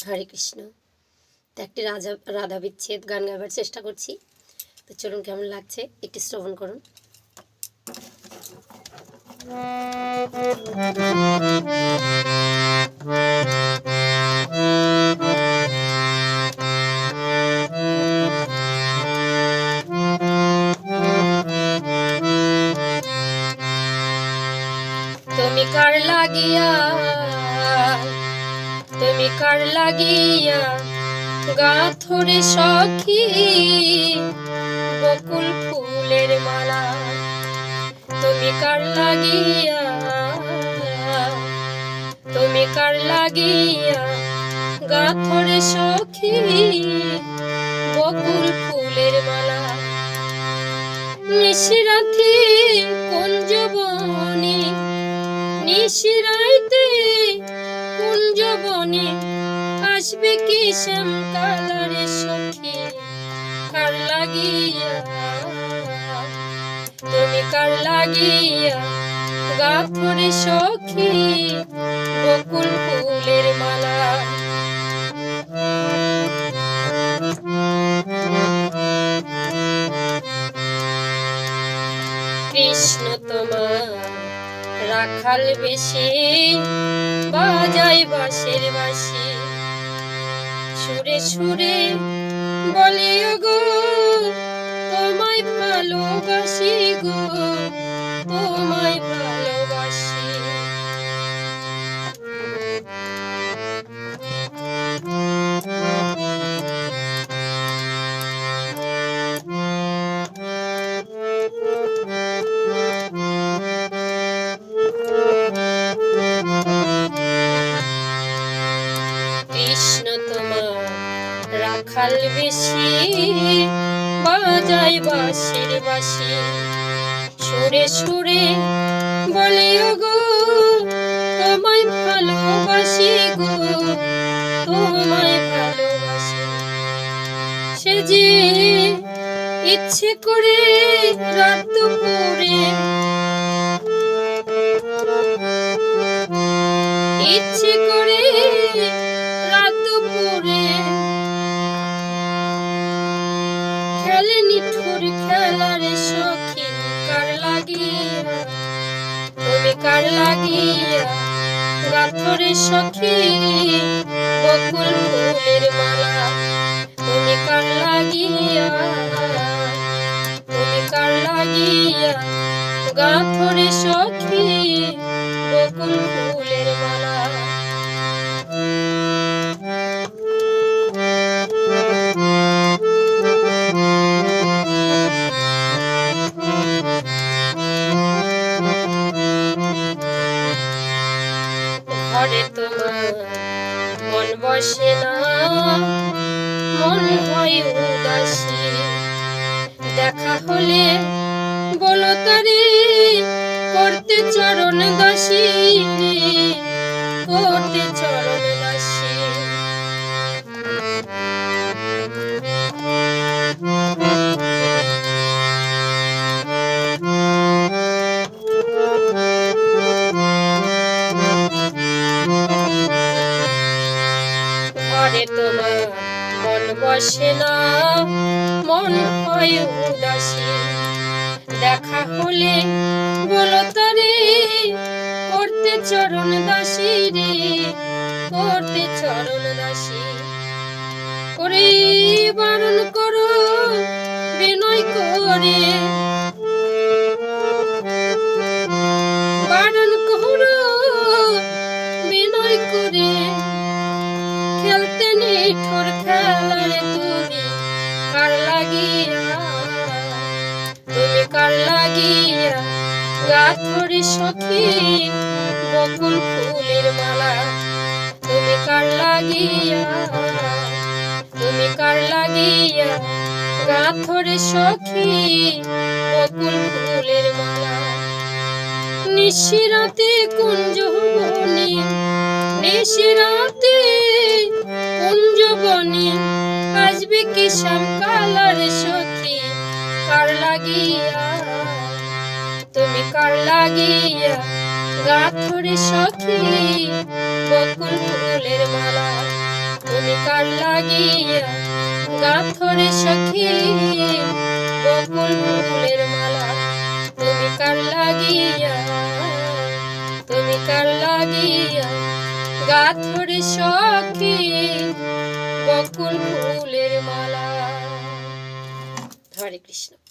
হরে কৃষ্ণ। তো একটি রাধা বিচ্ছেদ গান গাইবার চেষ্টা করছি। তো চলুন, কেমন লাগছে একটু শ্রবণ করুন। তুমি কার লাগিয়া গাথরে সখী বকুল ফুলের মালা। তুমি কার লাগিয়া গাথরে সখী বকুল ফুলের মালা। নিশিরাতে কুঞ্জবনে, নিশিরাতে কুঞ্জবনে আসবে কি শ্যামকালারে সখী কার লাগিয়া। তুমি কার লাগিয়া গাথরে সখী বকুল ফুলের মালা। কৃষ্ণ তোমার রাখাল বেশি বাজাই বাঁশের বাঁশি, সুরে সুরে বলে গো তোমায় ভালোবাসি গো, তোমায় ভালোবাসি। কৃষ্ণ তোমার রাখাল বেশি বাজাই বাঁশের বাঁশি, সুরে সুরে বলে গো তোমায় ভালোবাসি গো, তোমায় ভালোবাসি। সে যে ইচ্ছে করে রাত দুপুরে, ইচ্ছে করে রাত দুপুরে খেলে নিঠুর খেলারে সখী কার লাগিয়া। তুমি কার লাগিয়া গাথরে সখী বকুল ফুলের মালা। তুমি কার লাগিয়া, তুমি কার লাগিয়া গাথরে সখী বকুল ফুলের মালা। ঘরে তোমার মন বসে না, মন হয় উদাসী। দেখা হলে বলো তারে করতে চরণ দাসী, করতে চরণ দাসী। ঘরে তোমার মন বসে না, মন হয় উদাসী। দেখা হলে বলো তারে করতে চরণ দাসী রে, করতে চরণ দাসী। করে বারণ করো বিনয় করে, বারণ করো বিনয় করে খেলতে নিঠুর খেলারে। তুমি কার লাগিয়া, তুমি কার লাগিয়া গাথরে সখী বকুল ফুলের মালা। তুমি কার লাগিয়া, তুমি কার লাগিয়া গাথরে সখী বকুল ফুলের মালা। নিশিরাতে কুঞ্জবনে, নিশিরাতে কুঞ্জবনে আসবে কি শ্যামকালার সখী কার লাগিয়া। তুমি কার লাগিয়া গাথরে সখী বকুল ফুলের মালা। তুমি কার লাগিয়া গাথরে সখী বকুল ফুলের মালা, তুমি কার লাগিয়া, তুমি কার লাগিয়া গাথরে সখী বকুল ফুলের মালা। হরে কৃষ্ণ।